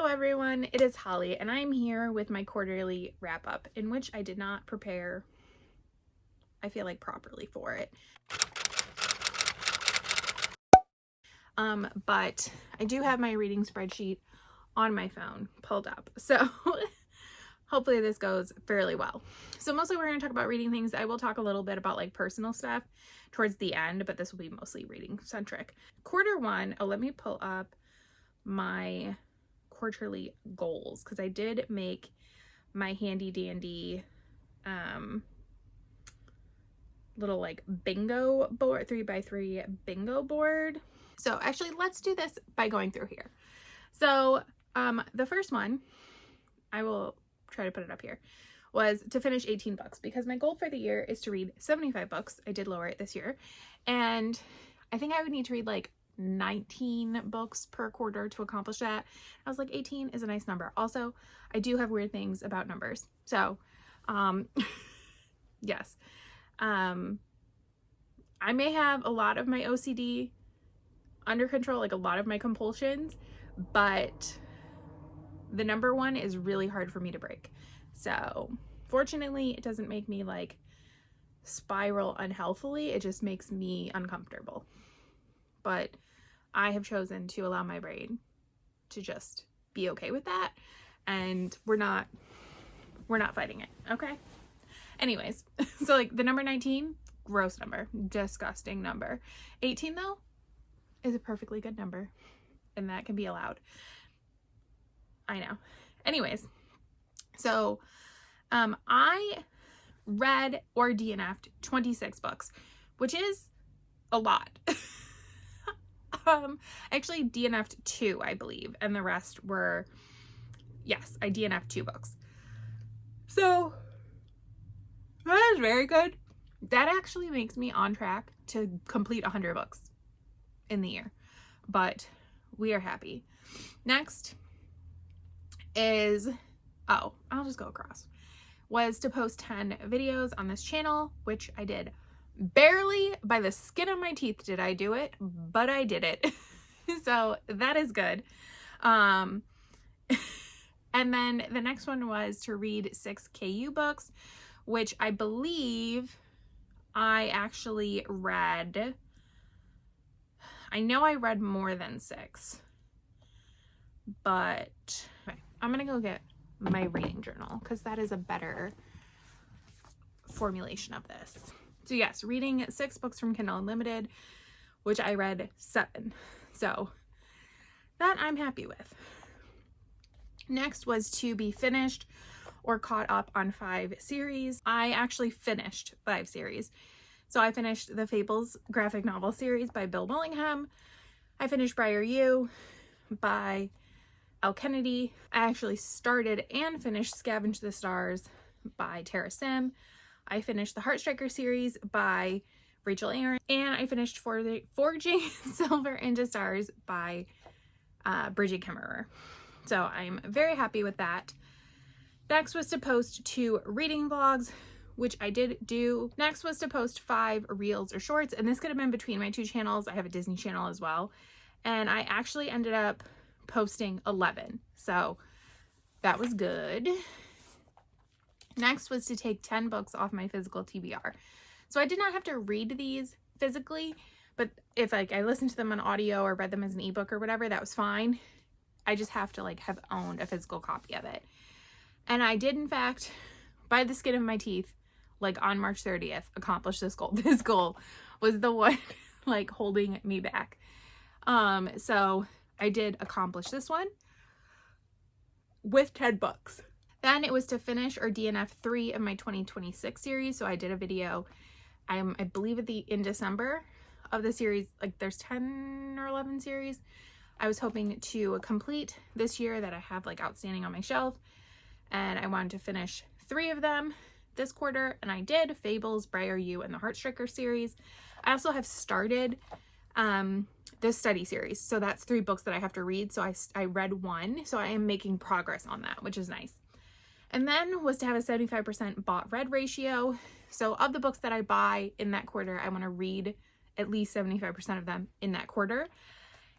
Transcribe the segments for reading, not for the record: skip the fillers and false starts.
Hello everyone, it is Holly and I'm here with my quarterly wrap up in which I did not prepare, I feel like, properly for it. But I do have my reading spreadsheet on my phone pulled up, so hopefully this goes fairly well. So mostly we're going to talk about reading things. I will talk a little bit about like personal stuff towards the end, but this will be mostly reading centric. Quarter one, let me pull up my quarterly goals because I did make my handy dandy little like bingo board, 3x3 bingo board. So actually let's do this by going through here. So the first one, I will try to put it up here, was to finish 18 books because my goal for the year is to read 75 books. I did lower it this year, and I think I would need to read like 19 books per quarter to accomplish that. I was like, 18 is a nice number. Also, I do have weird things about numbers. So, yes. I may have a lot of my OCD under control, like a lot of my compulsions, but the number one is really hard for me to break. So, fortunately, it doesn't make me like spiral unhealthily. It just makes me uncomfortable. But I have chosen to allow my brain to just be okay with that, and we're not fighting it, okay? Anyways, so like the number 19, gross number, disgusting number. 18 though is a perfectly good number, and that can be allowed. I know. Anyways, so I read or DNF'd 26 books, which is a lot. Actually DNF'd 2, I believe, and the rest were, yes, I DNF'd 2 books. So that is very good. That actually makes me on track to complete 100 books in the year, but we are happy. Next is, oh, I'll just go across, was to post 10 videos on this channel, which I did. Barely by the skin of my teeth did I do it, but I did it. So that is good. And then the next one was to read 6 KU books, which I believe I actually read. I know I read more than 6, but okay, I'm gonna go get my reading journal because that is a better formulation of this. So yes, reading 6 books from Kindle Unlimited, which I read 7. So that I'm happy with. Next was to be finished or caught up on 5 series. I actually finished 5 series. So I finished the Fables graphic novel series by Bill Willingham. I finished Briar U by Elle Kennedy. I actually started and finished Scavenge the Stars by Tara Sim. I finished the Heartstriker series by Rachel Aaron, and I finished Forging Silver into Stars by Bridget Kemmerer. So I'm very happy with that. Next was to post 2 reading vlogs, which I did do. Next was to post 5 reels or shorts, and this could have been between my 2 channels. I have a Disney channel as well, and I actually ended up posting 11, so that was good. Next was to take 10 books off my physical TBR. So I did not have to read these physically, but if like I listened to them on audio or read them as an ebook or whatever, that was fine. I just have to like have owned a physical copy of it. And I did, in fact, by the skin of my teeth, like on March 30th, accomplish this goal. This goal was the one like holding me back. So I did accomplish this one with 10 books. Then it was to finish or DNF 3 of my 2026 series. So I did a video, I believe in December of the series, like there's 10 or 11 series. I was hoping to complete this year that I have like outstanding on my shelf, and I wanted to finish 3 of them this quarter, and I did. Fables, Briar U, and the Heartstriker series. I also have started the study series, so that's 3 books that I have to read. So I read 1, so I am making progress on that, which is nice. And then was to have a 75% bought read ratio. So of the books that I buy in that quarter, I want to read at least 75% of them in that quarter.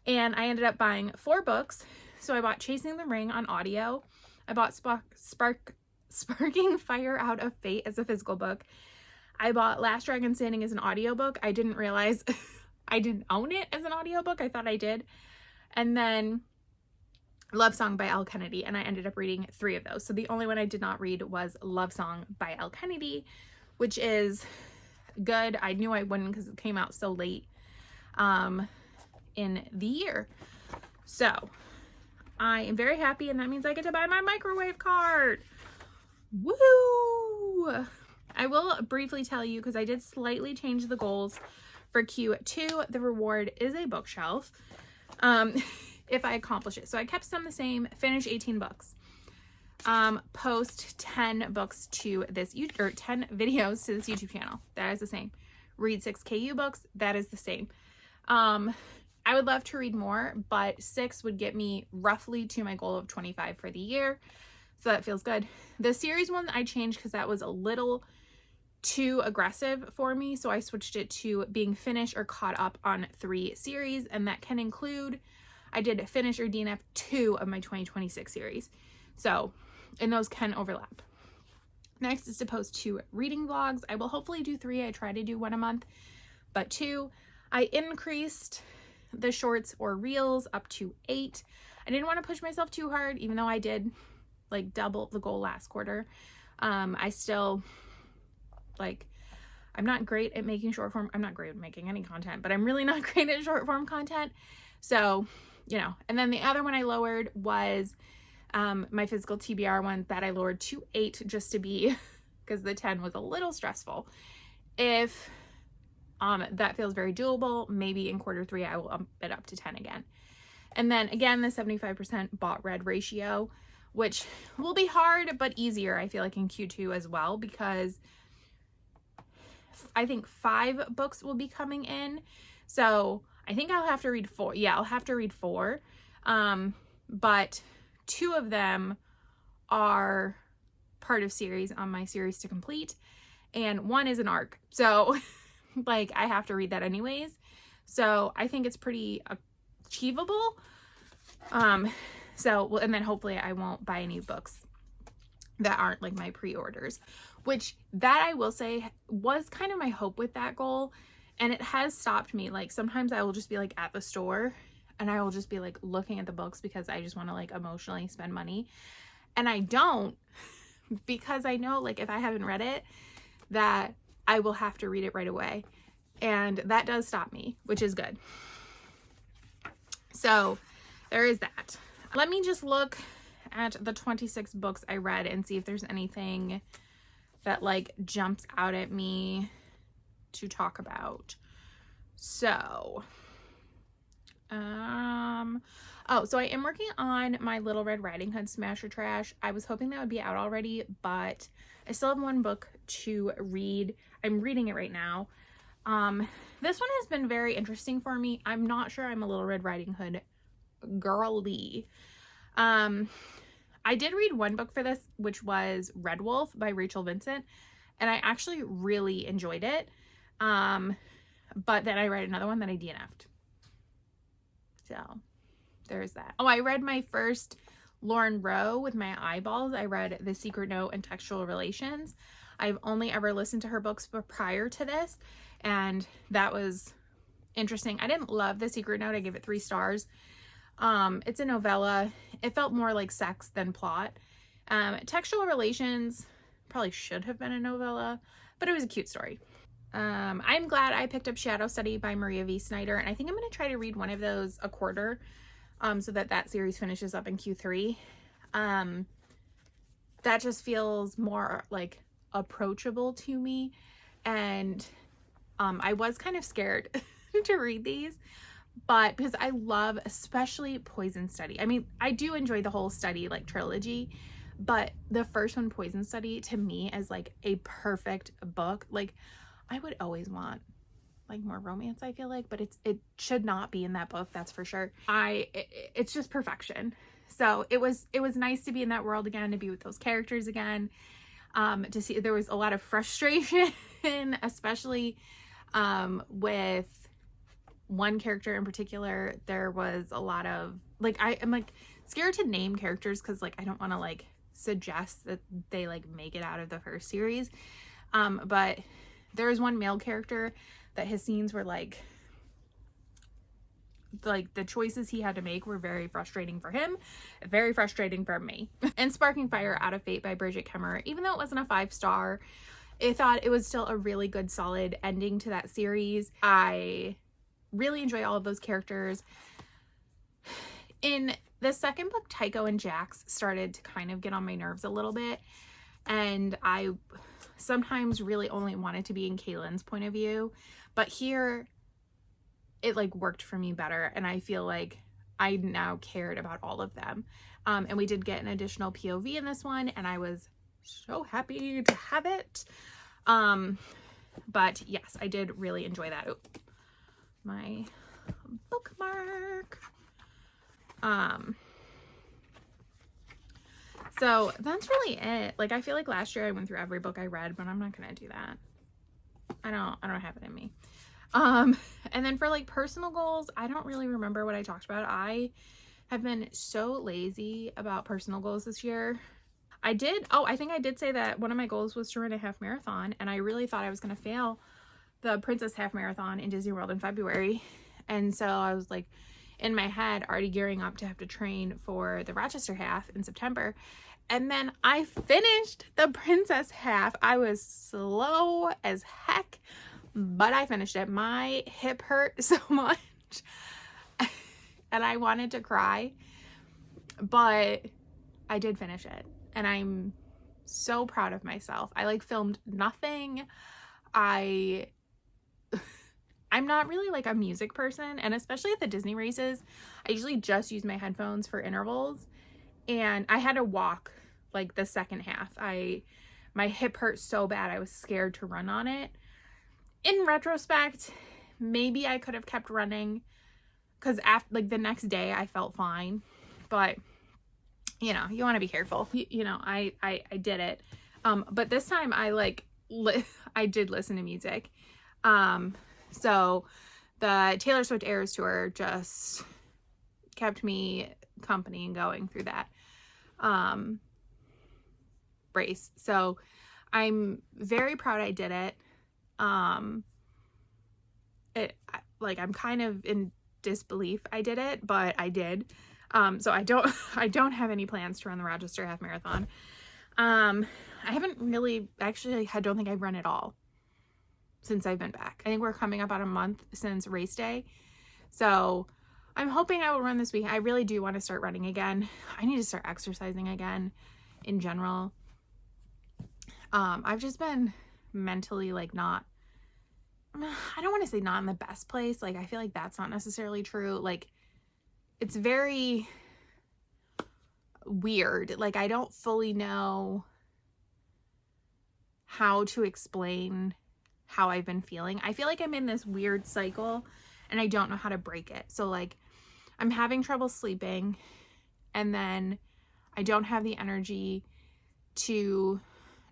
And I ended up buying 4 books So I bought Chasing the Ring on audio. I bought Sparking Fire Out of Fate as a physical book. I bought Last Dragon Standing as an audiobook. I didn't realize I didn't own it as an audiobook. I thought I did. And then Love Song by Elle Kennedy, and I ended up reading 3 of those. So the only one I did not read was Love Song by Elle Kennedy, which is good. I knew I wouldn't because it came out so late in the year. So I am very happy, and that means I get to buy my microwave cart. Woo! I will briefly tell you, because I did slightly change the goals for Q2. The reward is a bookshelf if I accomplish it. So I kept some the same. Finish 18 books. Post 10 books to this, or 10 videos to this YouTube channel. That is the same. Read 6 KU books. That is the same. I would love to read more, but 6 would get me roughly to my goal of 25 for the year. So that feels good. The series one I changed because that was a little too aggressive for me. So I switched it to being finished or caught up on 3 series. And that can include, I did finish or DNF 2 of my 2026 series. So, and those can overlap. Next is to post 2 reading vlogs. I will hopefully do 3. I try to do 1 a month, but 2. I increased the shorts or reels up to 8. I didn't want to push myself too hard, even though I did like double the goal last quarter. I still I'm not great at making short form. I'm not great at making any content, but I'm really not great at short form content. So, you know, and then the other one I lowered was my physical TBR one that I lowered to 8 just to be, because the 10 was a little stressful. If that feels very doable, maybe in quarter 3 I will up it up to 10 again. And then again, the 75% bought read ratio, which will be hard but easier, I feel like, in Q2 as well, because I think 5 books will be coming in. So I think I'll have to read 4. Yeah, I'll have to read 4. But 2 of them are part of series on my series to complete, and 1 is an arc. So like I have to read that anyways. So I think it's pretty achievable. So, well, and then hopefully I won't buy any books that aren't like my pre-orders, which that I will say was kind of my hope with that goal. And it has stopped me. Like sometimes I will just be like at the store and I will just be like looking at the books because I just want to like emotionally spend money. And I don't, because I know like if I haven't read it, that I will have to read it right away. And that does stop me, which is good. So there is that. Let me just look at the 26 books I read and see if there's anything that like jumps out at me to talk about. So, so I am working on my Little Red Riding Hood Smash or Trash. I was hoping that would be out already, but I still have 1 book to read. I'm reading it right now. This one has been very interesting for me. I'm not sure I'm a Little Red Riding Hood girly. I did read 1 book for this, which was Red Wolf by Rachel Vincent, and I actually really enjoyed it. But then I read another one that I DNF'd. So there's that. Oh, I read my first Lauren Rowe with my eyeballs. I read The Secret Note and Textual Relations. I've only ever listened to her books prior to this, and that was interesting. I didn't love The Secret Note. I gave it 3 stars. It's a novella. It felt more like sex than plot. Textual Relations probably should have been a novella, but it was a cute story. I'm glad I picked up Shadow Study by Maria V. Snyder, and I think I'm going to try to read one of those a quarter, so that series finishes up in Q3. That just feels more like approachable to me, and I was kind of scared to read these, but because I love especially Poison Study. I mean, I do enjoy the whole Study like trilogy, but the first one, Poison Study, to me is like a perfect book. Like I would always want like more romance, I feel like, but it should not be in that book, that's for sure. It's just perfection. So it was nice to be in that world again, to be with those characters again, to see. There was a lot of frustration, especially with one character in particular. There was a lot of like, I'm like, scared to name characters because like I don't want to like suggest that they like make it out of the first series. But there is one male character that his scenes were like the choices he had to make were very frustrating for him, very frustrating for me. And Sparking Fire Out of Fate by Bridget Kemmerer, even though it wasn't a 5-star, I thought it was still a really good solid ending to that series. I really enjoy all of those characters. In the second book, Tycho and Jax started to kind of get on my nerves a little bit, and I sometimes really only wanted to be in Kaylin's point of view, but here it like worked for me better, and I feel like I now cared about all of them. And we did get an additional POV in this one, and I was so happy to have it. But yes, I did really enjoy that. Ooh, my bookmark. So that's really it. Like, I feel like last year I went through every book I read, but I'm not gonna do that. I don't have it in me. And then for like personal goals, I don't really remember what I talked about. I have been so lazy about personal goals this year. I think I did say that one of my goals was to run a half marathon, and I really thought I was going to fail the Princess Half Marathon in Disney World in February. And so I was like in my head already gearing up to have to train for the Rochester Half in September. And then I finished the Princess Half. I was slow as heck, but I finished it. My hip hurt so much and I wanted to cry, but I did finish it, and I'm so proud of myself. I like filmed nothing. I'm not really like a music person, and especially at the Disney races, I usually just use my headphones for intervals, and I had to walk like the second half. My hip hurt so bad I was scared to run on it. In retrospect, maybe I could have kept running, because after like the next day I felt fine, but you know, you want to be careful. You know, I did it. But this time I did listen to music. So the Taylor Swift Eras Tour just kept me company and going through that race. So I'm very proud I did it. I'm kind of in disbelief I did it, but I did. So I don't have any plans to run the Rochester Half Marathon. I haven't really, actually, I don't think I've run at all since I've been back. I think we're coming up on a month since race day. So I'm hoping I will run this week. I really do want to start running again. I need to start exercising again in general. I've just been mentally like I don't want to say not in the best place. Like, I feel like that's not necessarily true. Like, it's very weird. Like, I don't fully know how to explain how I've been feeling. I feel like I'm in this weird cycle and I don't know how to break it. So like, I'm having trouble sleeping, and then I don't have the energy to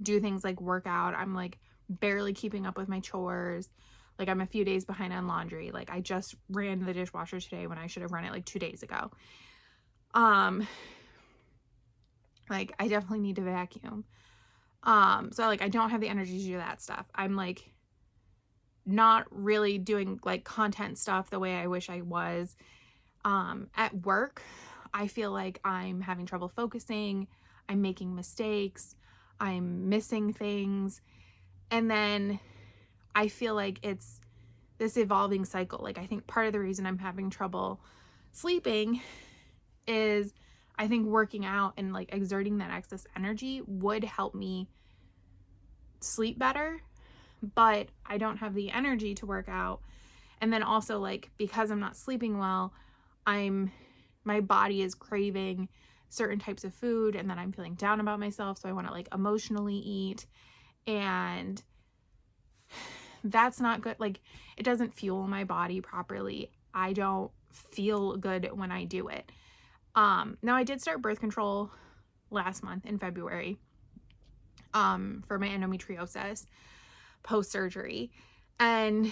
do things like work out. I'm like barely keeping up with my chores. Like, I'm a few days behind on laundry. Like, I just ran the dishwasher today when I should have run it like 2 days ago. Like, I definitely need to vacuum. So like, I don't have the energy to do that stuff. I'm like not really doing like content stuff the way I wish I was. At work, I feel like I'm having trouble focusing. I'm making mistakes. I'm missing things. And then I feel like it's this evolving cycle. Like, I think part of the reason I'm having trouble sleeping is I think working out and like exerting that excess energy would help me sleep better, but I don't have the energy to work out. And then also, like, because I'm not sleeping well, my body is craving certain types of food, and then I'm feeling down about myself, so I want to like emotionally eat, and that's not good. Like, it doesn't fuel my body properly. I don't feel good when I do it. Now, I did start birth control last month in February for my endometriosis post-surgery, and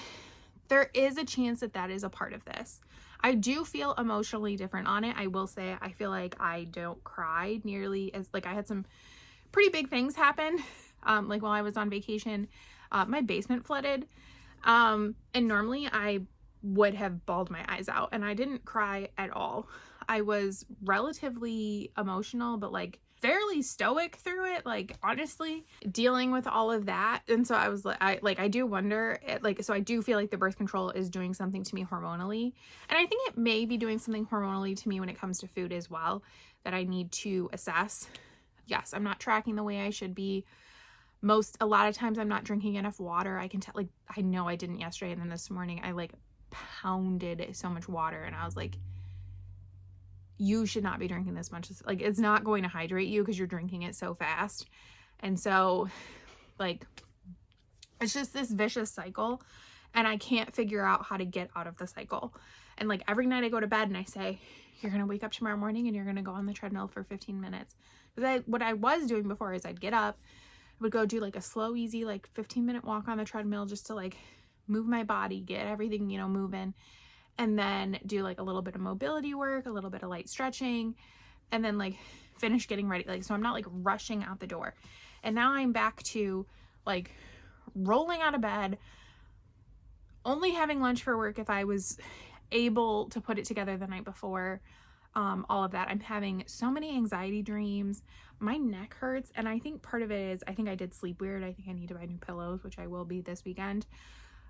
there is a chance that that is a part of this. I do feel emotionally different on it. I will say I feel like I don't cry nearly as, like, I had some pretty big things happen. Like while I was on vacation, my basement flooded. And normally I would have bawled my eyes out, and I didn't cry at all. I was relatively emotional, but like fairly stoic through it, like honestly dealing with all of that. And so I was like, I do wonder, like, so I do feel like the birth control is doing something to me hormonally, and I think it may be doing something hormonally to me when it comes to food as well, that I need to assess. Yes, I'm not tracking the way I should be. A lot of times I'm not drinking enough water. I can tell, like, I know I didn't yesterday, and then this morning I like pounded so much water, and I was like, you should not be drinking this much. Like, it's not going to hydrate you because you're drinking it so fast. And so, like, it's just this vicious cycle, and I can't figure out how to get out of the cycle. And like every night I go to bed and I say, you're going to wake up tomorrow morning and you're going to go on the treadmill for 15 minutes. Because what I was doing before is I'd get up, I would go do like a slow, easy, like 15-minute walk on the treadmill just to like move my body, get everything, you know, moving. And then do like a little bit of mobility work, a little bit of light stretching, and then like finish getting ready. Like, so I'm not like rushing out the door. And now I'm back to like rolling out of bed, only having lunch for work if I was able to put it together the night before. All of that. I'm having so many anxiety dreams. My neck hurts, and I think part of it is I think I did sleep weird. I think I need to buy new pillows, which I will be this weekend.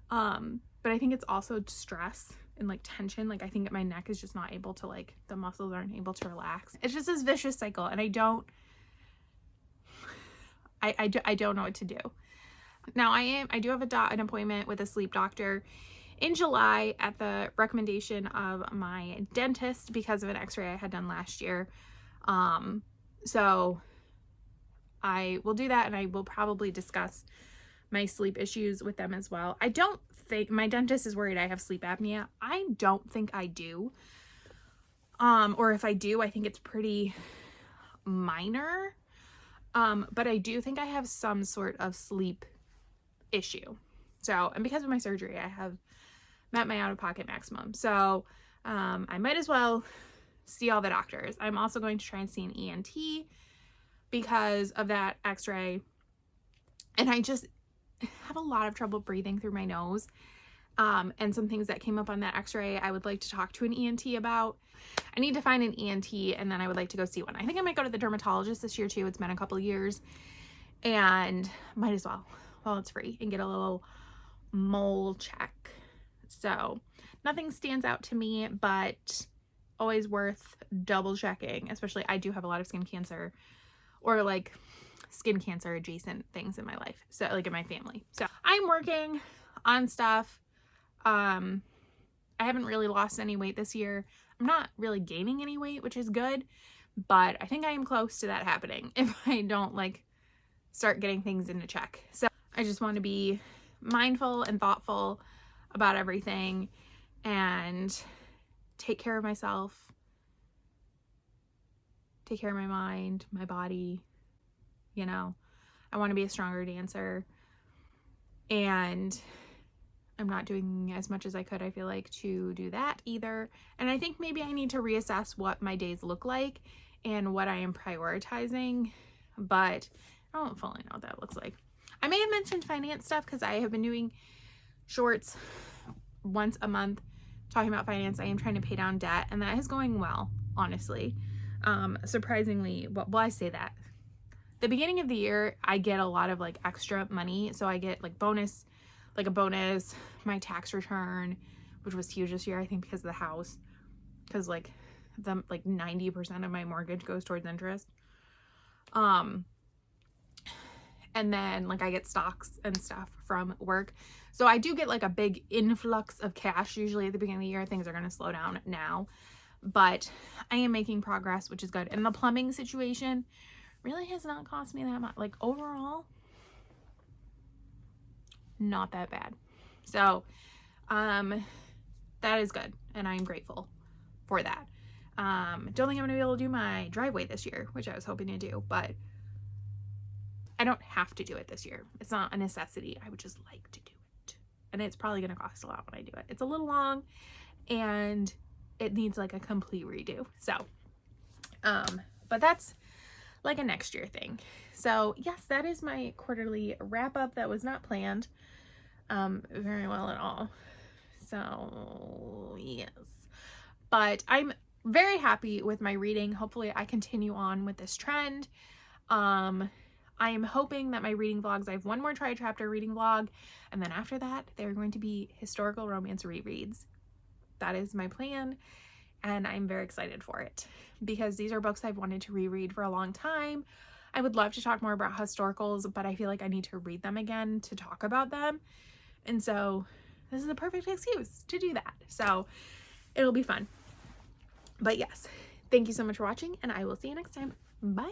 But I think it's also stress and like tension. Like, I think my neck is just not able to, like, the muscles aren't able to relax. It's just this vicious cycle, and I don't know what to do. Now I do have an appointment with a sleep doctor in July at the recommendation of my dentist because of an x-ray I had done last year. So I will do that, and I will probably discuss my sleep issues with them as well. I don't think my dentist is worried I have sleep apnea. I don't think I do. Or if I do, I think it's pretty minor. But I do think I have some sort of sleep issue. So, and because of my surgery, I have met my out-of-pocket maximum. So, I might as well see all the doctors. I'm also going to try and see an ENT because of that x-ray. And I just have a lot of trouble breathing through my nose. And some things that came up on that x-ray I would like to talk to an ENT about. I need to find an ENT, and then I would like to go see one. I think I might go to the dermatologist this year too. It's been a couple years, and might as well while it's free and get a little mole check. So nothing stands out to me, but always worth double checking. Especially I do have a lot of skin cancer, or like skin cancer adjacent things in my life. So like in my family. So I'm working on stuff. I haven't really lost any weight this year. I'm not really gaining any weight, which is good, but I think I am close to that happening if I don't like start getting things into check. So I just want to be mindful and thoughtful about everything and take care of myself, take care of my mind, my body. You know, I want to be a stronger dancer, and I'm not doing as much as I could, I feel like, to do that either. And I think maybe I need to reassess what my days look like and what I am prioritizing, but I don't fully know what that looks like. I may have mentioned finance stuff because I have been doing shorts once a month talking about finance. I am trying to pay down debt, and that is going well, honestly. Surprisingly, well, I say that. The beginning of the year, I get a lot of like extra money. So I get like a bonus, my tax return, which was huge this year, I think, because of the house, because like 90% of my mortgage goes towards interest. And then like I get stocks and stuff from work. So I do get like a big influx of cash usually at the beginning of the year. Things are going to slow down now, but I am making progress, which is good. And the plumbing situation really has not cost me that much. Like overall, not that bad. So, that is good. And I'm grateful for that. Don't think I'm going to be able to do my driveway this year, which I was hoping to do, but I don't have to do it this year. It's not a necessity. I would just like to do it. And it's probably going to cost a lot when I do it. It's a little long, and it needs like a complete redo. So, but that's like a next year thing. So yes, that is my quarterly wrap up that was not planned very well at all. So yes, but I'm very happy with my reading. Hopefully I continue on with this trend. I am hoping that my reading vlogs, I have one more Try a Chapter reading vlog, and then after that, they're going to be historical romance rereads. That is my plan, and I'm very excited for it because these are books I've wanted to reread for a long time. I would love to talk more about historicals, but I feel like I need to read them again to talk about them. And so this is the perfect excuse to do that. So it'll be fun. But yes, thank you so much for watching, and I will see you next time. Bye.